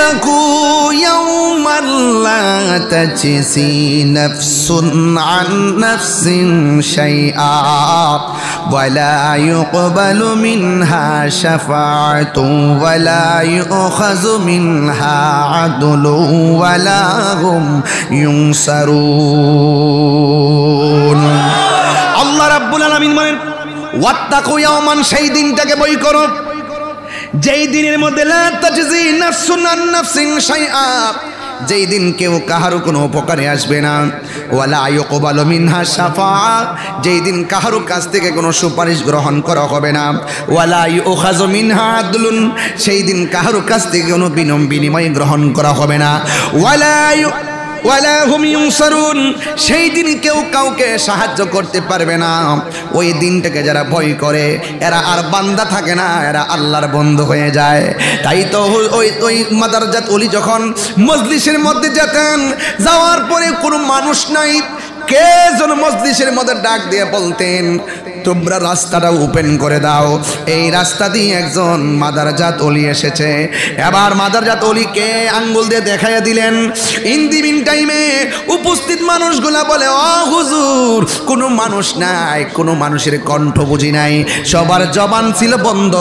واتقوا يوما لا تجزي نفس عن نفس شيئا ولا يقبل منها شفاعة ولا يؤخذ منها عدل ولا هم ينصرون আল্লাহ রাব্বুল আলামিন বলেন ওয়াত্তাকু ইয়াওমান, সেই দিনটাকে ভয় করো যেই দিনের মধ্যে লা তাজজি নাফসুন আন নাফসিন শাইআ, যেই দিন কেউ কাহারও কোনো উপকারে আসবে না, ওয়ালা ইউকবালু মিনহা শাফাআ, যেই দিন কাহারও কাছ থেকে কোনো সুপারিশ গ্রহণ করা হবে না, ওয়ালা ইউখাযু মিনহা আদলুন, সেই দিন কাহারও কাছ থেকে কোনো বিনিময় গ্রহণ করা হবে না, ওয়ালা হুম ইউনসারুন, সেই দিন কেউ কাউকে সাহায্য করতে পারবে না। ওই দিনটাকে যারা ভয় করে এরা আর বান্দা থাকে না, এরা আল্লাহর বন্ধু হয়ে যায়। তাই তো ওই মাদারজাত ওলি যখন মজলিসের মধ্যে যেতেন, যাওয়ার পরে কোনো মানুষ নাই, কে যেন মজলিসের মধ্যে ডাক দিয়ে বলতেন তোমরা রাস্তাটা ওপেন করে দাও, এই রাস্তা দিয়ে একজন মাদারজাত ওলি এসেছে। এবার মাদারজাত ওলিকে আঙ্গুল দিয়ে দেখাইয়া দিলেন। ইন দি মিন টাইমে উপস্থিত মানুষগুলা বলে ও হুজুর, কোনো মানুষ নাই, কোনো মানুষের কণ্ঠ বুঝি নাই, সবার জবান ছিল বন্ধ।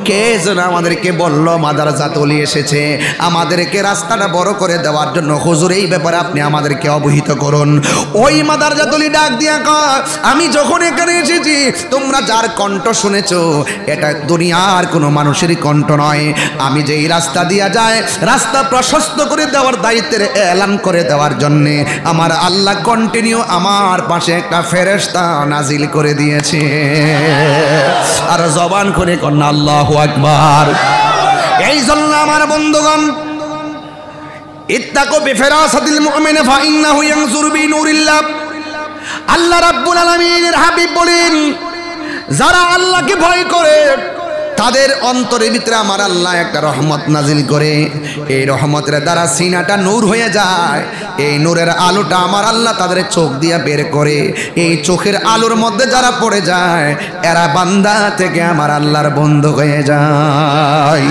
কে যেন আমাদেরকে বলল মাদারজাত ওলি এসেছে, আমাদেরকে রাস্তাটা বড় করে দেওয়ার জন্য। হুজুর, এই ব্যাপারে আপনি আমাদেরকে অবহিত করুন। ওই মাদারজাত ওলি ডাক দিয়া কয়, আমি যখন এখানে এসেছি তোমরা যার কণ্ঠ শুনেছ এটা দুনিয়ার কোনো মানুষেরই কণ্ঠ নয়। আমি যেই রাস্তা দিয়া যায়, রাস্তা প্রশস্ত করে দেওয়ার দায়িত্বের এলান করে দেওয়ার জন্যে আমার আল্লাহ কন্টিনিউ আমার পাশে একটা ফেরেশতা নাজিল করে দিয়েছে। আর জবান করে কন্যা আল্লাহু আকবার। এই জন্য আমার বন্ধুগণ, ইত্তাকু বিফিরাসাতিল মুমিন ফাইন্নাহু ইয়ানজুরু বিনুরিল্লাহ। আল্লাহ রাব্বুল আলামিনের হাবিব বলেন, যারা আল্লাহকে ভয় করে তাদের অন্তরের ভিতরে আমার আল্লাহ একটা রহমত নাজিল করে। এই রহমতের দ্বারা সিনাটা নূর হয়ে যায়। এই নূরের আলোটা আমার আল্লাহ তাদের চোখ দিয়ে বের করে। এই চোখের আলোর মধ্যে যারা পড়ে যায় এরা বান্দা থেকে আমার আল্লাহর বন্ধু হয়ে যায়।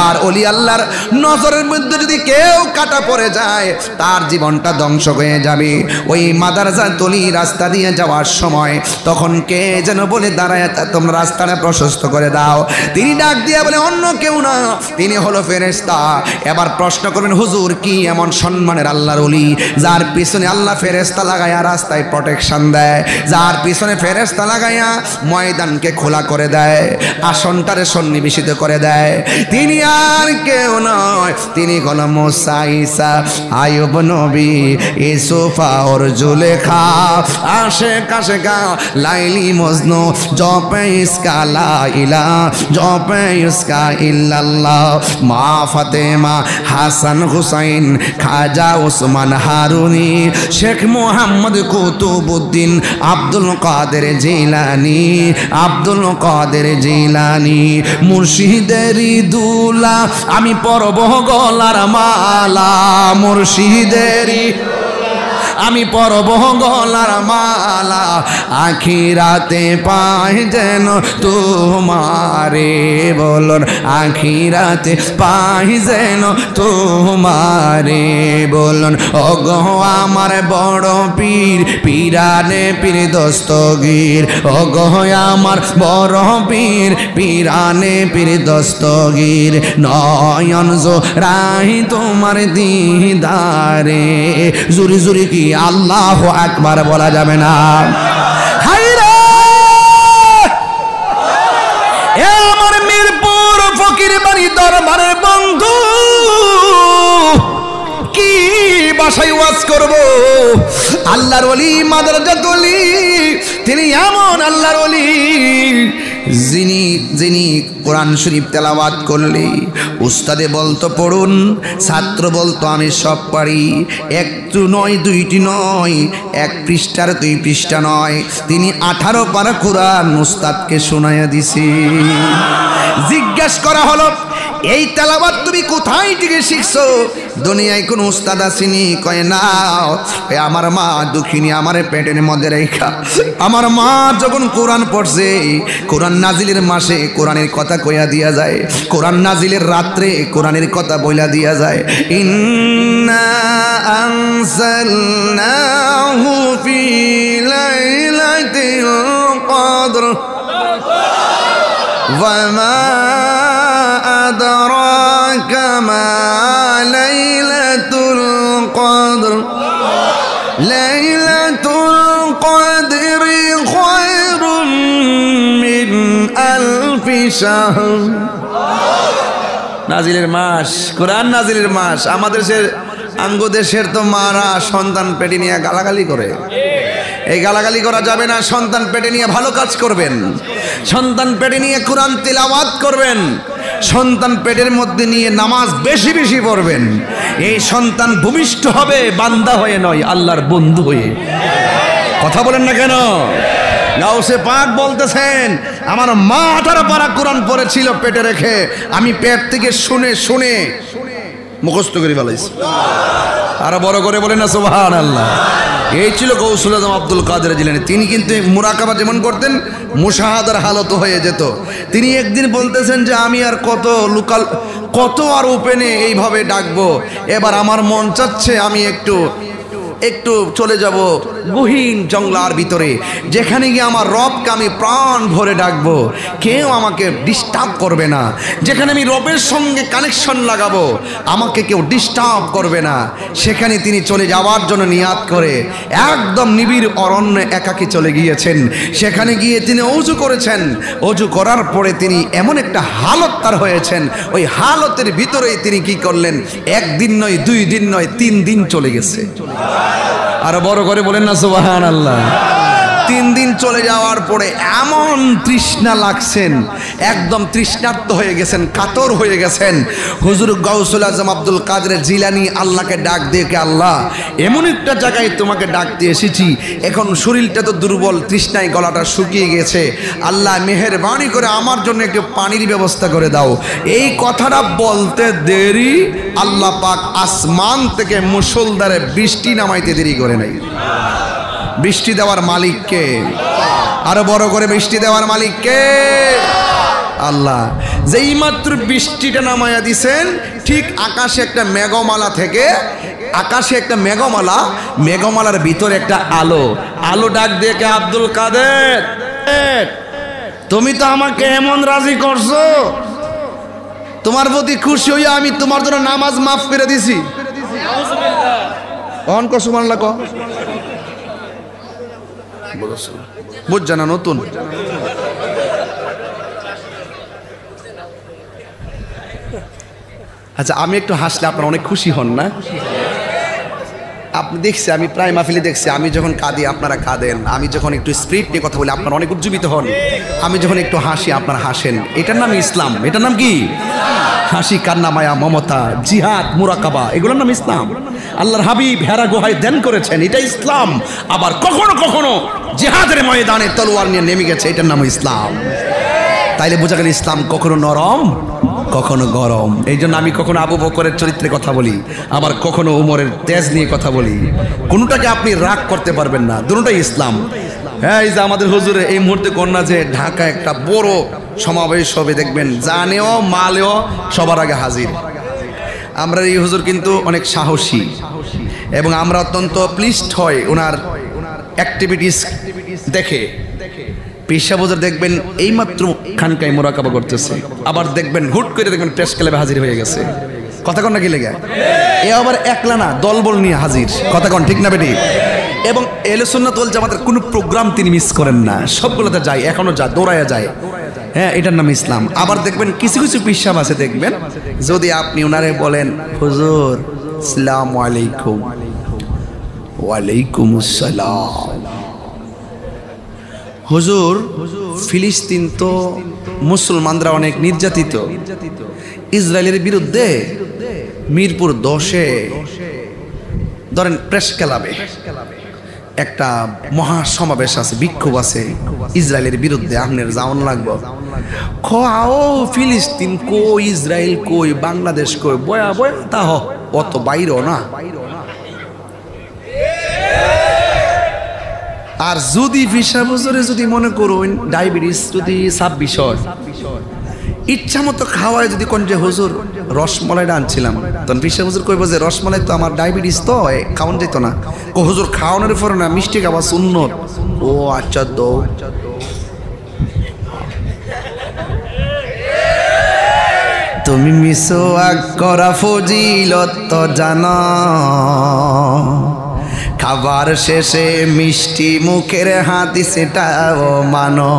আর ওলি আল্লাহর নজরের মধ্যে যদি কেউ কাটা পড়ে যায় তার জীবনটা ধ্বংস হয়ে যাবে। ওই মাদারজাত ওলি রাস্তা দিয়ে যাওয়ার সময় তখন কে যেন বলে দাঁড়ায়, তোমরা রাস্তাটা প্রশস্ত করে দাও। তিনি ডাক দিয়ে বলে, অন্য কেউ না, তিনি হলো ফেরেশতা। এবার প্রশ্ন করবেন, হুজুর কি এমন সম্মানের আল্লাহর ওলি যার পিছনে আল্লাহ ফেরেশতা লাগাইয়া রাস্তায় প্রোটেকশন দেয়, যার পিছনে ফেরেশতা লাগাইয়া ময়দানকে খোলা করে দেয়, আসনটারে সন্নিবেশিত করে দেয়? তিনি আর কেউ নয়, তিনি হলো মুসা, ঈসা, আইয়ুব নবী, ইউসুফ আর জুলেখা, আশেক আশেকা, লাইলি মজনু, জপে ইসকা লা ইলাহা, জপে ইসকা ইল্লাল্লাহ, মা ফাতেমা, হাসান হুসাইন, খাজা ওসমান হারুনি, শেখ মোহাম্মদ কুতুবউদ্দিন, আব্দুল কাদের জিলানি, আব্দুল কাদের জিলানি, মুর্শিদেরি দুলা, আমি পরব গলার মালা, মুর্শিদেরি আমি পরব গলার মালা, আখিরাতে পাই যেন তোমারে, বলুন আখিরাতে পাই যেন তোমারে, বলুন ওগো আমার বড় পীর, পীরানে পীর দস্তগীর, ওগো আমার বড় পীর, পীরানে পীর দস্তগীর, নয়ন জোড়াই তোমার দিদারে। জুরি জুরি কি আল্লাহু আকবার বলা যাবে না? হায়রে এ আমার মিরপুর ফকির বাড়ি দরবারের বন্ধু, কি ভাষায় ওয়াজ করব? আল্লাহর ওলি মাদারজাত ওলি, তিনি এমন আল্লাহর ওলি যিনি কোরআন শরীফ তেলাওয়াত করলে উস্তাদে বলতো পড়ুন, ছাত্র বলতো আমি সব পারি। একটু নয়, দুইটি নয়, এক পৃষ্ঠার 2 পৃষ্ঠা নয়, তিনি 18 পারা কোরআন উস্তাদকে শোনাইয়া দিছে। জিজ্ঞেস করা হলো, এই তেলাওয়াত তুমি কোথায় থেকে শিখছো? দুনিয়ায় কোন উস্তাদ আসেনি? কয় না, আমার মা দুঃখিনী আমারে পেটের মধ্যে রেখা আমার মা যখন কোরআন পড়ছে, কোরআন নাজিলের মাসে কোরআনের কথা কইয়া দিয়া যায়, কোরআন নাজিলের রাত্রে কোরআনের কথা বইলা দিয়া যায়। ইন্না আনজালনাহু ফি লাইলাতিল কদর ওয়া মা আদরাকা মা লাইলাতুল কদর লাইলাতুল কদরি খায়রুম মিন আলফি শাহর। নাজিলের মাস, কোরআন নাজিলের মাস। আমাদের দেশের তো মারা সন্তান পেটে নিয়ে গালাগালি করে। এই গালাগালি করা যাবে না। সন্তান পেটে নিয়ে ভালো কাজ করবেন, সন্তান পেটে নিয়ে কোরআন তিলাওয়াত করবেন, সন্তান পেটের মধ্যে নিয়ে নামাজ বেশি বেশি পড়বেন। এই সন্তান ভূমিষ্ঠ হবে বান্দা হয়ে নয়, আল্লাহর বন্ধু হয়ে। কথা বলেন না কেন? গাউসে পাক বলতেছেন, আমার মা 18 পারা কোরআন পড়েছিল পেটে রেখে, আমি পেট থেকে শুনে শুনে মুখস্থ করে ফেলাইছি। আরো বড় করে বলেন না সুবহানাল্লাহ। এই ছিল গৌসুল আজম আব্দুল কাদের জিলানী। তিনি কিন্তু মুরাকাবা যেমন করতেন, মুশাহাদার হালত হয়ে যেত। তিনি একদিন বলতেছেন যে আমি আর কত আর ওপেনে এইভাবে ডাকবো, এবার আমার মন চাচ্ছে আমি একটু চলে যাব গহীন জঙ্গলার ভিতরে, যেখানে গিয়ে আমার রবকে আমি প্রাণ ভরে ডাকবো, কেউ আমাকে ডিস্টার্ব করবে না, যেখানে আমি রবের সঙ্গে কানেকশন লাগাবো, আমাকে কেউ ডিস্টার্ব করবে না। সেখানে তিনি চলে যাওয়ার জন্য নিয়াত করে একদম নিবিড় অরণ্যে একাকী চলে গিয়েছেন। সেখানে গিয়ে তিনি অজু করেছেন। অজু করার পরে তিনি এমন একটা হালত তার হয়েছেন, ওই হালতের ভিতরেই তিনি কি করলেন, 1 দিন নয় 2 দিন নয় 3 দিন চলে গেছে। আরো বড় করে বলেন না সুবহানাল্লাহ। 3 দিন চলে যাওয়ার পরে এমন তৃষ্ণা লাগছেন, একদম তৃষ্ণার্ত হয়ে গেছেন, কাতর হয়ে গেছেন। হুজুর গাউসুল আজম আব্দুল কাদের জিলানী আল্লাহকে ডাক দিয়ে, আল্লাহ এমন একটা জায়গায় তোমাকে ডাকতে এসেছি, এখন শরীরটা তো দুর্বল, তৃষ্ণায় গলাটা শুকিয়ে গেছে, আল্লাহ মেহেরবানি করে আমার জন্য একটু পানির ব্যবস্থা করে দাও। এই কথাটা বলতে দেরি, আল্লাহ পাক আসমান থেকে মুষলধারে বৃষ্টি নামাইতে দেরি করে নাই। বৃষ্টি দেওয়ার মালিককে, আরো বড় করে বৃষ্টি দেওয়ার মালিককে আল্লাহ। যেই মাত্র বৃষ্টিটা নামায়া দিছেন, ঠিক আকাশে একটা মেঘমালা থেকে, আকাশে একটা মেঘমালার ভিতরে একটা আলো ডাক দিয়ে, আব্দুল কাদের তুমি তো আমাকে এমন রাজি করছো, তোমার প্রতি খুশি হইয়া আমি তোমার জন্য নামাজ মাফ করে দিছি। সুবহানাল্লাহ কও। বুঝছে না নতুন। আচ্ছা, আমি একটু হাসলে আপনারা অনেক খুশি হন না? আপনি দেখছি, আমি প্রায় মাহফিলে দেখছি, আমি যখন কাঁদি আপনারা কাঁদেন, আমি যখন একটু স্পিরিট নিয়ে কথা বলি আপনারা অনেক উজ্জীবিত হন, আমি যখন একটু হাসি আপনারা হাসেন। এটার নাম ইসলাম। এটার নাম কি? হাসি, কান্না, মায়া, মমতা, জিহাদ, মুরাকাবা, এগুলোর নাম ইসলাম। আল্লাহর হাবিব হেরা গুহায় ধ্যান করেছেন, এটা ইসলাম। আবার কখনো কখনো জিহাদের ময়দানে তলোয়ার নিয়ে নেমে গেছে, এটার নাম ইসলাম। তাইলে বোঝা গেল ইসলাম কখনো নরম কখনো গরম। এই জন্য আমি কখনো আবু বকরের চরিত্রে কথা বলি, আবার কখনো উমরের তেজ নিয়ে কথা বলি। কোনোটাকে আপনি রাগ করতে পারবেন না, দুটোটাই ইসলাম। হ্যাঁ, এই যে আমাদের হুজুরে এই মুহূর্তে কন্যা যে ঢাকা একটা বড় সমাবেশ হবে, দেখবেন জানেও মালেও সবার আগে হাজির। আমরা এই হুজুর কিন্তু অনেক সাহসী এবং আমরা অত্যন্ত প্লিজড হয় ওনার অ্যাক্টিভিটিস দেখে। পেশা বোঝার দেখবেন এইমাত্র খানকায় মোরাকাবা করতেছে, আবার দেখবেন হুট করে দেখবেন প্রেস ক্লাবে হাজির হয়ে গেছে। কথা কন না কি লেগে? এ আবার একলা না, দলবল নিয়ে হাজির। কথা কন ঠিক না বেটি? এবং আহলে সুন্নাত ওয়াল জামাতের কোনো প্রোগ্রাম তিনি মিস করেন না, সবগুলোতে যায়, এখনো যায়, দৌড়ায়া যায়। হ্যাঁ, এটার নাম ইসলাম। আবার দেখবেন কিছু কিছু পিসাব আছে, দেখবেন যদি আপনি ওনারে বলেন হুজুর আসসালামু আলাইকুম, ওয়ালাইকুম আসসালাম, হুজুর ফিলিস্তিন তো মুসলমানরা অনেক নির্যাতিত, ইসরায়েলের বিরুদ্ধে মিরপুর 10-এ ধরেন প্রেস ক্লাবে একটা মহা সমাবেশ আছে, বিক্ষোভ আছে ইসরায়েলের বিরুদ্ধে, আপনার যাওয়ান লাগবো। খাও ফিলিস্তিন কই, ইসরায়েল কই, বাংলাদেশ কই, বয়া বয়া তা অত বাইরও না। আর যদি ভিসা বছরে যদি মনে করুন ডায়াবেটিস যদি 26 হয়, ইচ্ছা মতো খাওয়ায় যদি কোন যে হুজুর রসমলাইটা আনছিলাম, তখন ভিসা হুজুর কইব যে রসমলাই তো আমার ডায়াবেটিস তো খাওয়ান যেত না। ও হুজুর খাওয়ানোর পরে না মিষ্টি খাওয়া সুন্নত। ও আচ্ছা দো তুমি মিসওয়াক করা ফজিলত তো জানো, খাবার শেষে মিষ্টি মুখের হাদিসটাও মানো,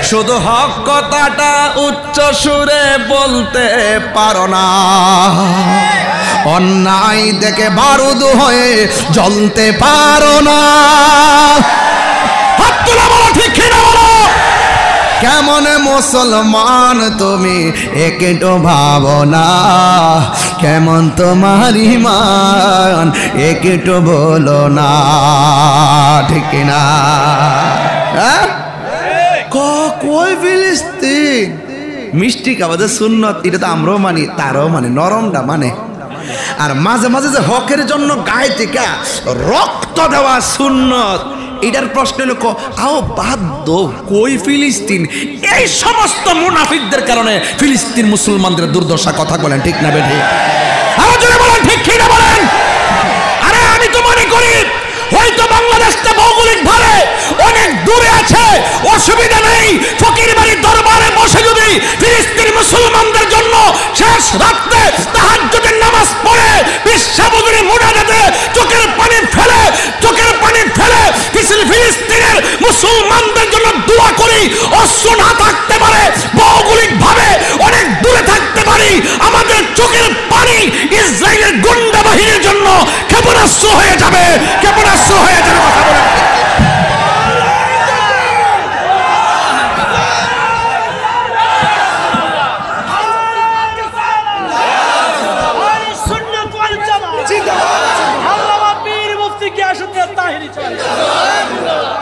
শুধু হক কথাটা উচ্চ সুরে বলতে পারো না, অন্যায় দেখে বারুদ হয়ে জ্বলতে পারো না। হাত তুলে বলো ঠিক না বলো। কেমন মুসলমান তুমি একটু ভাবো না, কেমন তোমার ঈমান একটু বলো না, ঠিক না? কই ফিলিস্তিন মিষ্টি খাওয়া সুন্নত, এটা তো আমরাও মানি, তারাও মানে নরমটা মানে। আর মাঝে মাঝে যে হকের জন্য গায়ে থেকে রক্ত দেওয়া সুন্নত, এটার প্রশ্ন হলো আও বাধ্য কই ফিলিস্তিন। এই সমস্ত মুনাফিকদের কারণে ফিলিস্তিন মুসলমানদের দুর্দশা। কথা বলেন ঠিক না বেঠি? আরো জোরে বলেন ঠিক কি না বলেন? আরে আমি তো মনে করি হয়তো বাংলাদেশটা ভৌগোলিক ভাবে অনেক দূরে আছে, অসুবিধা নেই। ফকির বাড়ির দরবারে বসে যদি ফিলিস্তিন মুসলমানদের জন্য শেষ রাতে তাহাজ্জুদের নামাজ পড়ে বিশ্বাবুদের মুনাজাতে চোখের পানি ফেলে ফিলিস্তিনের মুসলমানদের জন্য দোয়া করি, অস্ত্র না থাকতে পারে, ভৌগোলিক ভাবে অনেক দূরে থাকতে পারি, আমাদের চোখের পানি ইসরায়েলের গুন্ডা বাহিনীর জন্য ক্ষেপণাস্ত্র হয়ে যাবে, ক্ষেপণাস্ত্র হয়ে যাবে। কথা বলেন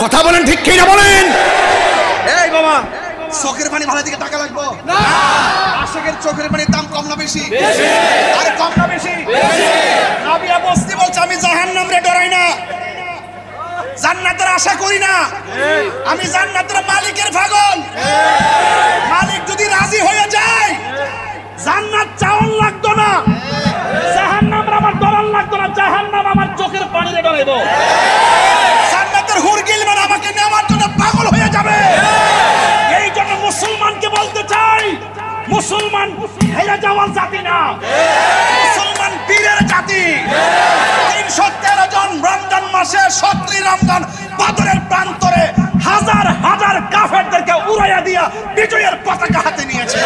কথা বলেন ঠিক কি না বলেন? এই বাবা চোখের পানি ভালো দিকে টাকা লাগবো না, আশিকের চোখের পানির দাম কম না বেশি? আরে কম না বেশি? রাবিয়া বস্তি বলছে আমি জাহান্নামরে ডরাই না, জান্নাতের আশা করি না, আমি জান্নাতের মালিকের পাগল। মালিক যদি রাজি হয়ে যায় জান্নাত চাওয়ান লাগতো না, জাহান্নাম আমার ডরান লাগতো না, জাহান্নাম আমার চোখের পানিরে ডরাইবো। জান্নাতের হুরগিল মানে আমাকে নেওয়ার জন্য পাগল হয়ে যাবে। এই জন্য মুসলমানকে বলতে চাই, মুসলমান হেরে যাওয়ার জাতি না, মুসলমান বীরের জাতি। 313 জন রমজান মাসে 17 রমজান বদরের প্রান্তরে হাজার হাজার কাফেরদেরকে উড়াইয়া দিয়া বিজয়ের পতাকা হাতে নিয়েছে।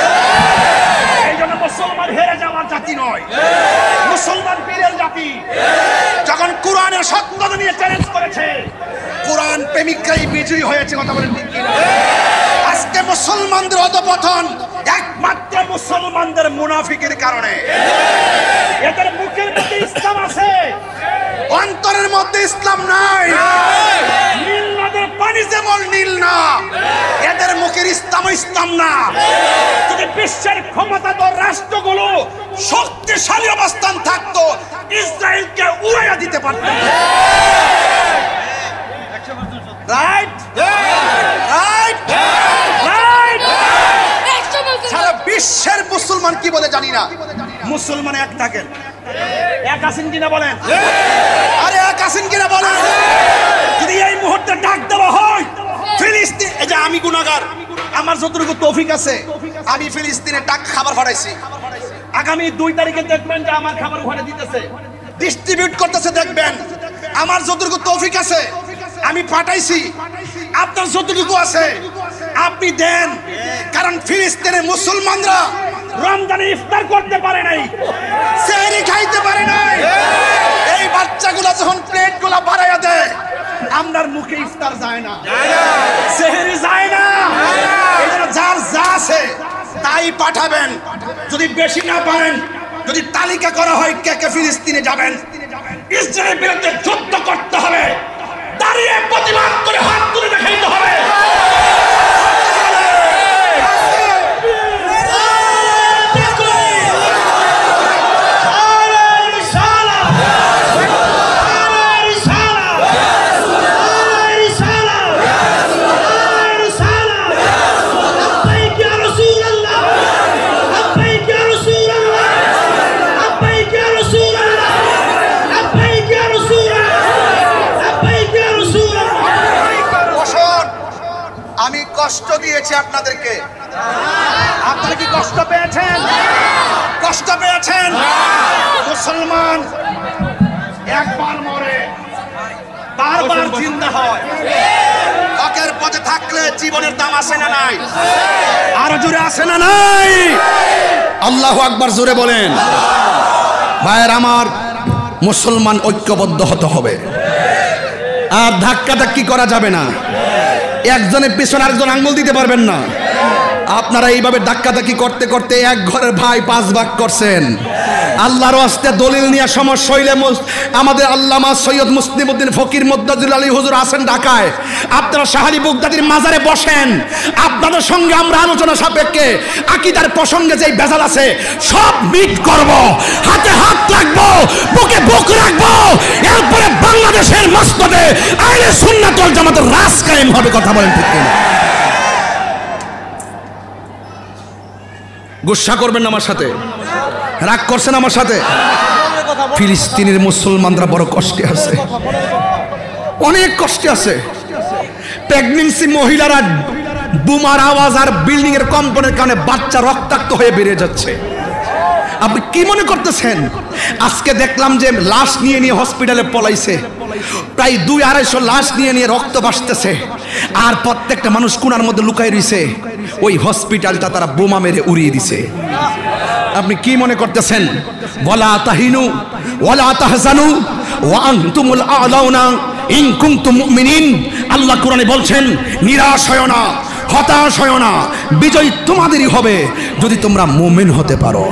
এই জন্য মুসলমান হেরে যাওয়ার জাতি নয়, মুসলমান বীরের জাতি। যখন কোরআনের সত্যতা নিয়ে চ্যালেঞ্জ করেছে, কোরআন প্রেমিকরাই বিজয়ী হয়েছে। কথা বলেন ঠিক কিনা? আজকে মুসলমানদের অধঃপতন একমাত্র মুসলমানদের মুনাফিকের কারণে। এদের মুখের মধ্যে ইসলাম আছে, অন্তরের মধ্যে ইসলাম নাই। নীল নদের পানি যেমন নীল না, এদের মুখের ইসলাম ইসলাম না। যদি বিশ্বের ক্ষমতাধর রাষ্ট্রগুলো শক্তিশালী অবস্থান থাকতো, ইসরায়েলকে উড়াইয়া দিতে পারত। Right right right. সারা বিশ্বের মুসলমান কি বলে জানি না, মুসলমান এক থাকেন, এক আছেন কিনা বলেন? আরে এক আছেন কিনা বলেন? যদি এই মুহূর্তে ডাক দেওয়া হয় ফিলিস্তিন, এই যে আমি গুনাহগার, আমার যতটুকু তৌফিক আছে আমি ফিলিস্তিনে টাকা খাবার পাঠাইছি। আগামী 2 তারিখে দেখবেন যে আমার খাবার ওখানে দিতেছে, ডিস্ট্রিবিউট করতেছে। দেখবেন আমার যতটুকু তৌফিক আছে আমি পাঠাইছি, আপনার যতটুকু আছে আপনি দেন। কারণ ফিলিস্তিনের মুসলমানরা রমজানে ইফতার করতে পারে নাই, সেহরি খাইতে পারে নাই। এই বাচ্চাগুলো যখন প্লেটগুলো বাড়াইয়া দেয়, আপনার মুখে ইফতার যায় না, সেহরি যায় না। যার যা আছে তাই পাঠাবেন। যদি বেশি না পারেন, যদি তালিকা করা হয় কে কে ফিলিস্তিনে যাবেন, ইসরায়েলের বিরুদ্ধে যুদ্ধ করতে হবে, দাঁড়িয়ে প্রতিবাদ করে হাত তুলে দেখাইতে হবে। আমি কষ্ট দিয়েছি আপনাদেরকে, আপনারা কি কষ্ট পেয়েছেন? কষ্ট পেয়েছেন। মুসলমান একবার মরে বারবার জিন্দা হয়। হকের পথে থাকলে জীবনের দাম আছে না নাই? আরো জোরে আছে আছে না নাই? আল্লাহু আকবার জোরে বলেন। ভাইয়ের আমার, মুসলমান ঐক্যবদ্ধ হতে হবে, আর ধাক্কাধাক্কি করা যাবে না। একজনের পিছনে আরেকজন আঙ্গুল দিতে পারবেন না। আপনারা এইভাবে ধাক্কাধাক্কি করতে করতে এক ঘরের ভাই 5 ভাগ করছেন। আল্লাহর ওয়াস্তে দলিল নিয়ে সমস্যা হইলে আমাদের আল্লামা সৈয়দ মুসলিমউদ্দিন ফকির মুদ্দাজিল আলী হুজুর আছেন ঢাকায়, আপনারা শাহরি বুগদাদির মাজারে বসেন। আপনাদের সঙ্গে আমরা আলোচনা সাপেক্ষে আকীদার প্রসঙ্গে যেই বেজাল আছে সব মিট করব, হাতে হাত রাখবো, বুকে বুক রাখবো। এরপরে বাংলাদেশের মসনদে আহলে সুন্নাত ওয়াল জামাতের রাজ কায়েম হবে। কথা বলেন ঠিক কিনা? গুসা করবেন না আমার সাথে, রাগ করছেন আমার সাথে। ফিলিস্তিনের মুসলমানরা বড় কষ্টে আছে, অনেক কষ্টে আছে। প্রেগন্যান্সি মহিলারা বুমার আওয়াজ আর বিল্ডিং এর কম্পনের কারণে বাচ্চা রক্তাক্ত হয়ে বেরিয়ে যাচ্ছে। আপনি কি মনে করতেছেন? আজকে দেখলাম যে লাশ নিয়ে নিয়ে হসপিটালে পলাইছে, প্রায় 200-250 লাশ নিয়ে নিয়ে রক্ত ভাসতেছে, আর প্রত্যেকটা মানুষ কোণার মধ্যে লুকাই রইছে। ওই হসপিটালটা তারা বোমা মেরে উড়িয়ে দিছে। আপনি কি মনে করতেছেন? ওয়ালা তাহিনু ওয়ালা তাহজানু ওয়া আনতুমুল আ'লাউনা ইন কুনতুম মুমিনিন। আল্লাহ কোরআনে বলছেন, নিরাশ হয় না, হতাশ হয় না, বিজয় তোমাদেরই হবে যদি তোমরা মুমিন হতে পারো।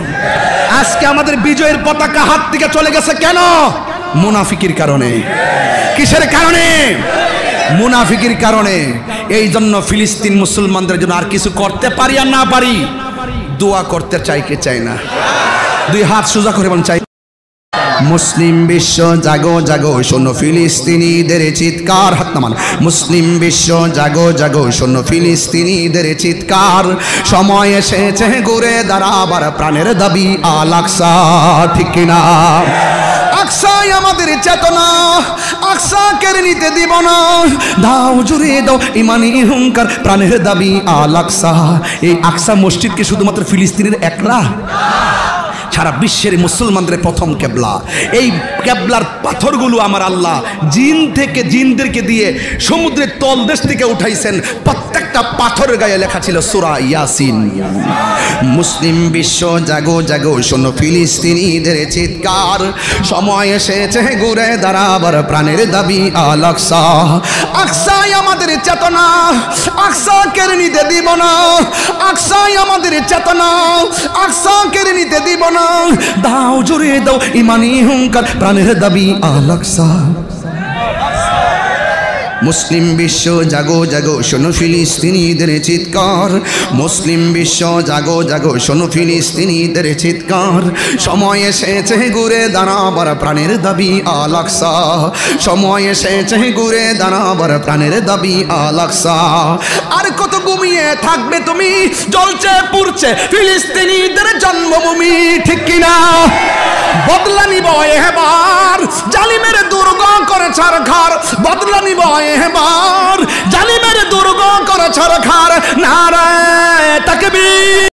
আজকে আমাদের বিজয়ের পতাকা হাত থেকে চলে গেছে কেন? মুনাফিকির কারণে। কিসের কারণে? মুনাফিকির কারণে। এই জন্য ফিলিস্তিন মুসলমানদের জন্য আর কিছু করতে পারি আর না পারি, দোয়া করতে চাই কে চাই না? 2 হাত সোজা করে বলেন চাই। মুসলিম বিশ্ব জাগো জাগো, শোনো ফিলিস্তিনিদের চিৎকার। হাত নামান। মুসলিম বিশ্ব জাগো জাগো, শোনো ফিলিস্তিনিদের চিৎকার। সময় এসেছে ঘুরে দাঁড়াবার, প্রাণের দাবি আল আকসা। ঠিক কিনা? আকসাই আমাদের চেতনা, আকসা কেড়ে নিতে দিব না। দাও জুড়ে দাও ইমানি হুঙ্কার, প্রাণের দাবি আল আকসা। এই আকসা মসজিদ কি শুধুমাত্র ফিলিস্তিনের একলা? সারা বিশ্বের মুসলমানদের প্রথম কেবলা। এই কেবলার পাথরগুলো আমার আল্লাহ জিনদেরকে দিয়ে সমুদ্রের তলদেশ থেকে উঠাইছেন। প্রত্যেকটা পাথরের গায়ে লেখা ছিল সূরা ইয়াসিন। মুসলিম বিশ্ব জাগো জাগো, শোনো ফিলিস্তিনিদের চিৎকার। সময় এসেছে ঘুরে দাঁড়াবার, প্রাণের দাবি আল আকসা। আকসাই আমাদের চেতনা, আকসা কেড়ে নিতে দিব না। আকসাই আমাদের চেতনা, আকসা কেড়ে নিতে দিব না। দাও জোরে দাও ইমানি হুঙ্কার, প্রাণের দাবি আল আকসা। মুসলিম বিশ্ব জাগো জাগো, শোনো ফিলিস্তিনিদের চিৎকার। মুসলিম বিশ্ব জাগো জাগো, শোনো ফিলিস্তিনিদের চিৎকার। সময় এসেছে ঘুরে দাঁড়াবার, প্রাণের দাবি আল আকসা। সময় এসেছে ঘুরে দাঁড়াবার, প্রাণের দাবি আল আকসা। আর কত ঘুমিয়ে থাকবে তুমি? জ্বলছে পুড়ছে ফিলিস্তিনিদের জন্মভূমি। ঠিক কিনা? বদলা নিব এবার, জালিমের দুর্গ করে ছারখার। বদলা নিব এবার, জালিমের দুর্গ করে ছারখার। নারায়ে তাকবীর।